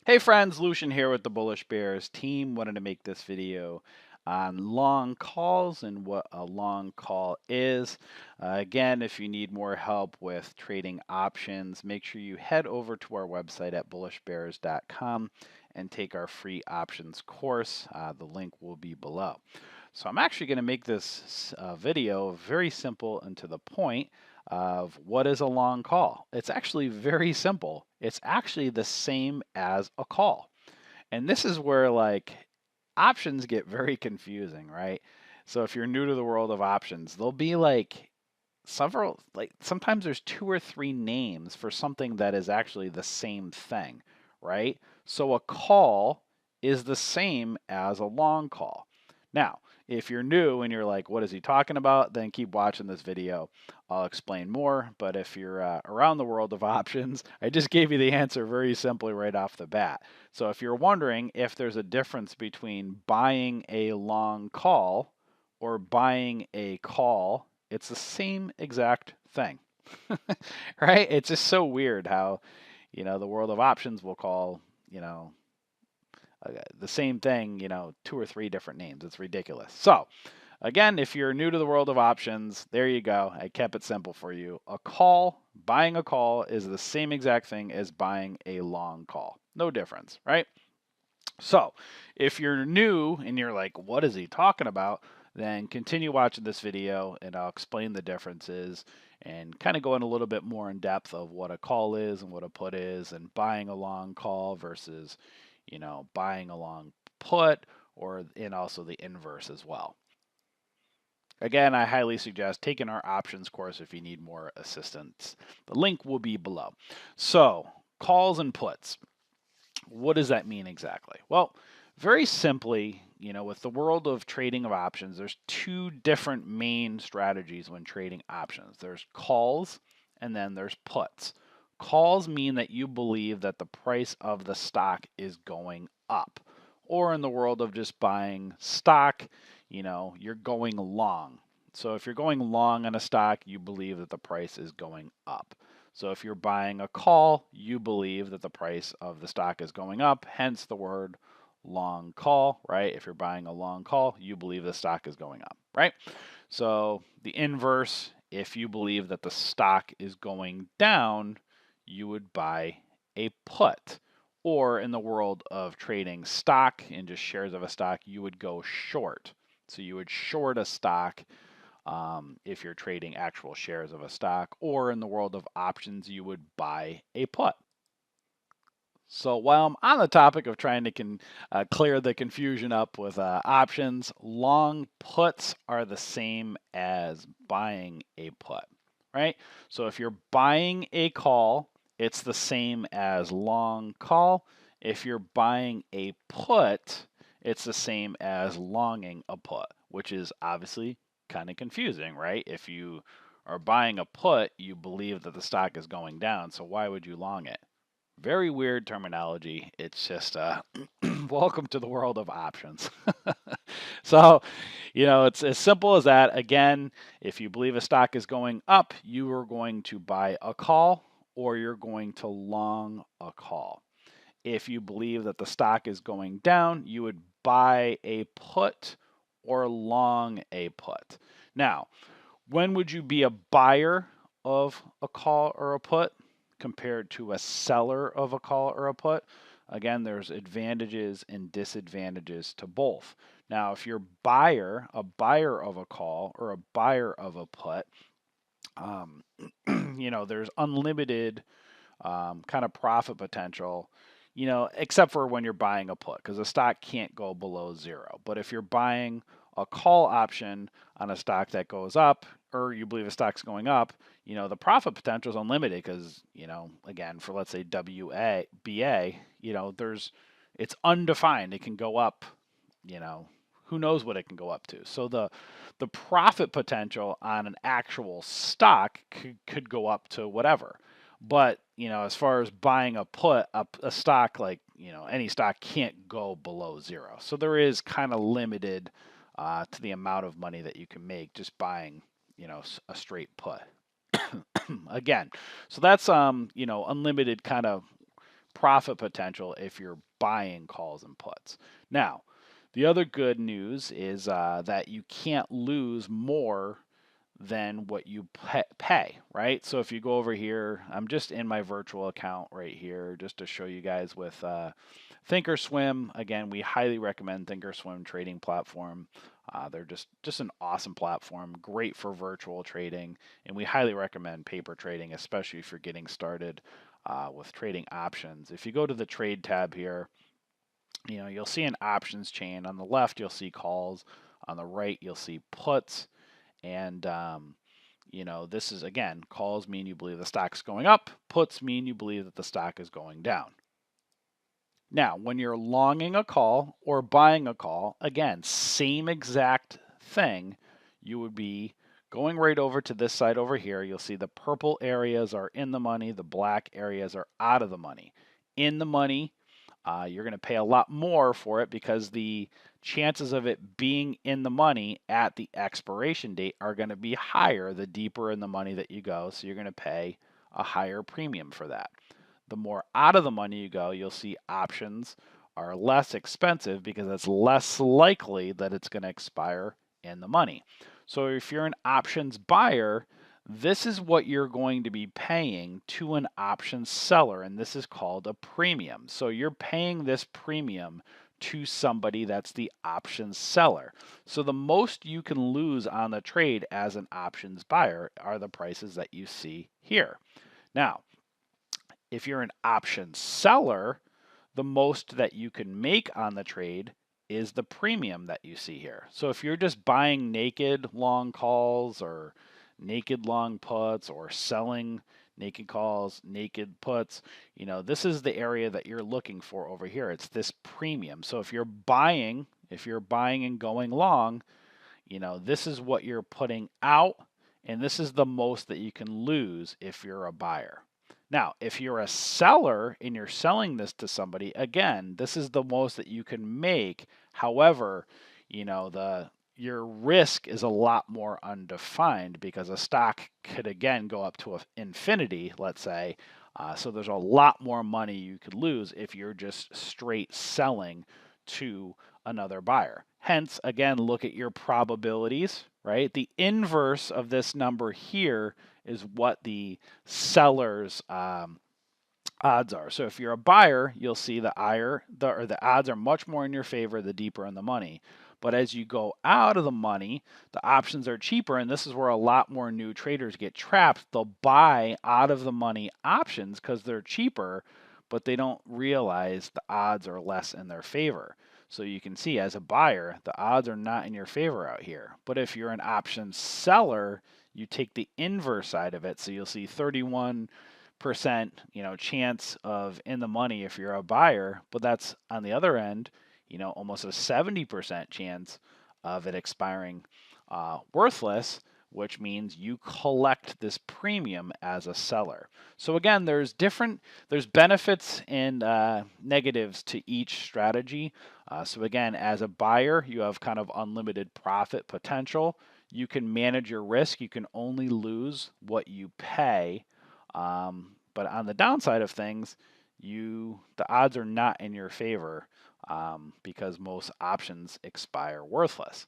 Hey friends, Lucian here with the Bullish Bears team. Wanted to make this video on long calls and what a long call is. Again, if you need more help with trading options, make sure you head over to our website at bullishbears.com and take our free options course. The link will be below. So I'm actually going to make this video very simple and to the point of what is a long call. It's actually very simple. It's actually the same as a call. And this is where like options get very confusing, right? So if you're new to the world of options, there'll be like several, like sometimes there's two or three names for something that is actually the same thing, right? So a call is the same as a long call. Now, if you're new and you're like, what is he talking about? Then keep watching this video. I'll explain more. But if you're around the world of options, I just gave you the answer very simply right off the bat. So if you're wondering if there's a difference between buying a long call or buying a call, it's the same exact thing, right? It's just so weird how, the world of options will call, the same thing, two or three different names. It's ridiculous. So, again, if you're new to the world of options, there you go. I kept it simple for you. Buying a call is the same exact thing as buying a long call. No difference, right? So, if you're new and you're like, what is he talking about? Then continue watching this video and I'll explain the differences and kind of go in a little bit more in depth of what a call is and what a put is and buying a long call versus, buying a long put and also the inverse as well. Again, I highly suggest taking our options course if you need more assistance. The link will be below. So, calls and puts. What does that mean exactly? Well, very simply, with the world of trading of options, there's two different main strategies when trading options. There's calls and then there's puts. Calls mean that you believe that the price of the stock is going up. Or in the world of just buying stock, you're going long. So if you're going long on a stock, you believe that the price is going up. So if you're buying a call, you believe that the price of the stock is going up, hence the word long call, right? If you're buying a long call, you believe the stock is going up, right? So the inverse, if you believe that the stock is going down, you would buy a put. Or in the world of trading stock and just shares of a stock, you would go short. So you would short a stock if you're trading actual shares of a stock, or in the world of options, you would buy a put. So while I'm on the topic of trying to clear the confusion up with options, long puts are the same as buying a put, right? So if you're buying a call, it's the same as long call. If you're buying a put, it's the same as longing a put, which is obviously kind of confusing, right? If you are buying a put, you believe that the stock is going down, so why would you long it? Very weird terminology. It's just welcome to the world of options. So, it's as simple as that. Again, if you believe a stock is going up, you are going to buy a call or you're going to long a call. If you believe that the stock is going down, you would buy a put or long a put. Now, when would you be a buyer of a call or a put compared to a seller of a call or a put? Again, there's advantages and disadvantages to both. Now, if you're a buyer of a call or a buyer of a put, um, there's unlimited kind of profit potential, except for when you're buying a put, because the stock can't go below zero. But if you're buying a call option on a stock that goes up, or you believe a stock's going up, the profit potential is unlimited because, again, for let's say WBA, it's undefined. It can go up, who knows what it can go up to. So the profit potential on an actual stock could go up to whatever. But, as far as buying a put, a stock like, any stock can't go below zero. So there is kind of limited to the amount of money that you can make just buying, a straight put. Again, so that's, unlimited kind of profit potential if you're buying calls and puts. Now, the other good news is that you can't lose more than what you pay, right? So if you go over here, I'm just in my virtual account right here just to show you guys with Thinkorswim. Again, we highly recommend Thinkorswim trading platform. They're just an awesome platform, great for virtual trading, and we highly recommend paper trading, especially if you're getting started with trading options. If you go to the trade tab here, you'll see an options chain. On the left, you'll see calls. On the right, you'll see puts. And, this is, again, calls mean you believe the stock's going up. Puts mean you believe that the stock is going down. Now, when you're longing a call or buying a call, again, same exact thing. You would be going right over to this side over here. You'll see the purple areas are in the money. The black areas are out of the money. In the money, you're going to pay a lot more for it because the chances of it being in the money at the expiration date are going to be higher the deeper in the money that you go. So you're going to pay a higher premium for that. The more out of the money you go, you'll see options are less expensive because it's less likely that it's going to expire in the money. So if you're an options buyer, this is what you're going to be paying to an option seller, and this is called a premium. So you're paying this premium to somebody that's the options seller. So the most you can lose on the trade as an options buyer are the prices that you see here. Now, if you're an option seller, the most that you can make on the trade is the premium that you see here. So if you're just buying naked long calls or naked long puts or selling naked calls, naked puts, this is the area that you're looking for over here. It's this premium. So if you're buying and going long, this is what you're putting out, and this is the most that you can lose if you're a buyer. Now, if you're a seller and you're selling this to somebody, again, this is the most that you can make. However, your risk is a lot more undefined because a stock could, again, go up to infinity, let's say. So there's a lot more money you could lose if you're just straight selling to another buyer. Hence, again, look at your probabilities, right? The inverse of this number here is what the seller's odds are. So if you're a buyer, you'll see the odds are much more in your favor the deeper in the money. But as you go out of the money, the options are cheaper, and this is where a lot more new traders get trapped. They'll buy out of the money options because they're cheaper, but they don't realize the odds are less in their favor. So you can see as a buyer, the odds are not in your favor out here. But if you're an option seller, you take the inverse side of it. So you'll see 31% chance of in the money if you're a buyer, but that's on the other end, almost a 70% chance of it expiring worthless, which means you collect this premium as a seller. So again, there's benefits and negatives to each strategy. So again, as a buyer, you have kind of unlimited profit potential. You can manage your risk. You can only lose what you pay. But on the downside of things, the odds are not in your favor because most options expire worthless.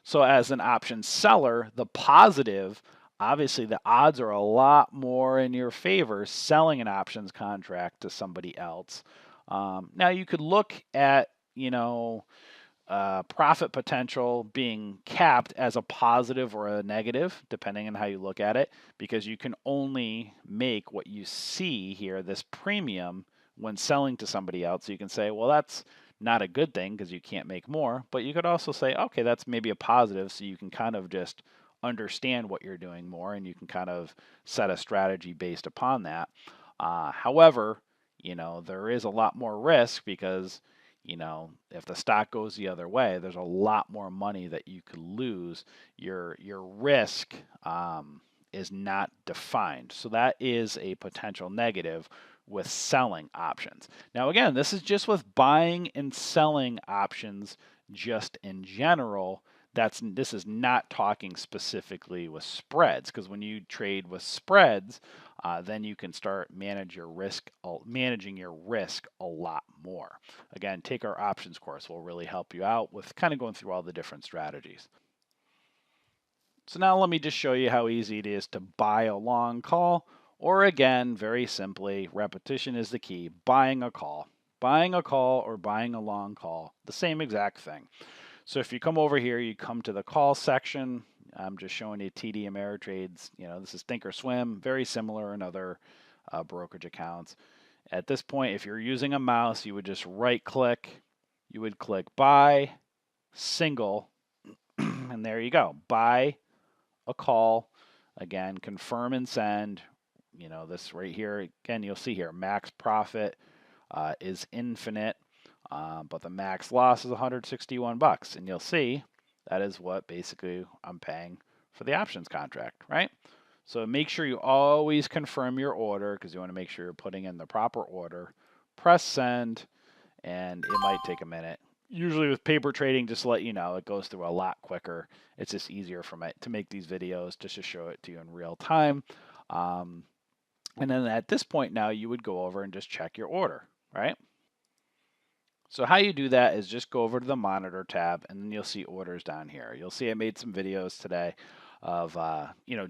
So as an option seller, the positive, obviously the odds are a lot more in your favor selling an options contract to somebody else. Now you could look at, profit potential being capped as a positive or a negative, depending on how you look at it, because you can only make what you see here, this premium, when selling to somebody else. So you can say, well, that's not a good thing because you can't make more, but you could also say, okay, that's maybe a positive, so you can kind of just understand what you're doing more, and you can kind of set a strategy based upon that. However, there is a lot more risk because if the stock goes the other way, there's a lot more money that you could lose. Your risk is not defined. So that is a potential negative with selling options. Now, again, this is just with buying and selling options just in general. This is not talking specifically with spreads, because when you trade with spreads, then you can start managing your risk a lot more. Again, take our options course will really help you out with kind of going through all the different strategies. So now let me just show you how easy it is to buy a long call, or again, very simply, repetition is the key, buying a call. Buying a call or buying a long call, the same exact thing. So if you come over here, you come to the call section. I'm just showing you TD Ameritrade's, this is Thinkorswim, very similar in other brokerage accounts. At this point, if you're using a mouse, you would just right click, you would click buy, single, and there you go, buy a call. Again, confirm and send. This right here, again, you'll see here, max profit is infinite, but the max loss is 161 bucks. And you'll see that is what basically I'm paying for the options contract, right? So make sure you always confirm your order because you want to make sure you're putting in the proper order. Press send, and it might take a minute. Usually with paper trading, just to let you know, it goes through a lot quicker. It's just easier for me to make these videos just to show it to you in real time. And then at this point now, you would go over and just check your order, right? So how you do that is just go over to the monitor tab, and then you'll see orders down here. You'll see I made some videos today of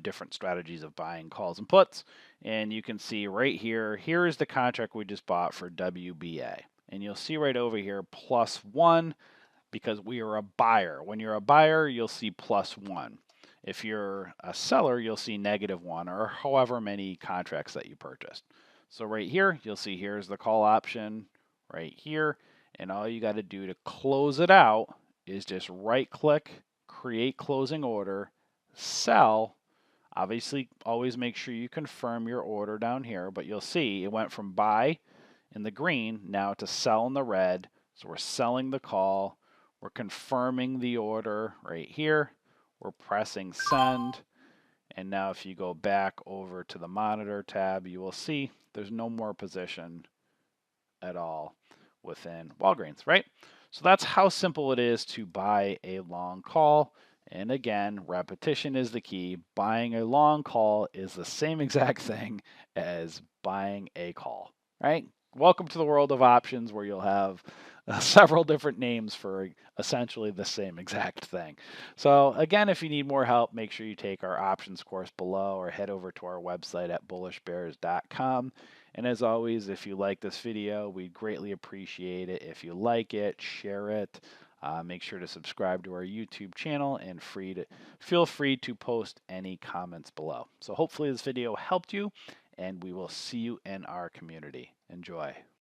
different strategies of buying calls and puts, and you can see right here, here is the contract we just bought for WBA. And you'll see right over here +1 because we are a buyer. When you're a buyer, you'll see +1. If you're a seller, you'll see -1 or however many contracts that you purchased. So right here, you'll see here's the call option right here. And all you got to do to close it out is just right click, create closing order, sell. Obviously, always make sure you confirm your order down here, but you'll see it went from buy in the green now to sell in the red. So we're selling the call. We're confirming the order right here. We're pressing send. And now if you go back over to the monitor tab, you will see there's no more position at all within Walgreens, right? So that's how simple it is to buy a long call. And again, repetition is the key. Buying a long call is the same exact thing as buying a call, right? Welcome to the world of options where you'll have several different names for essentially the same exact thing. So again, if you need more help, make sure you take our options course below or head over to our website at bullishbears.com. And as always, if you like this video, we'd greatly appreciate it. If you like it, share it. Make sure to subscribe to our YouTube channel and feel free to post any comments below. So hopefully this video helped you, and we will see you in our community. Enjoy.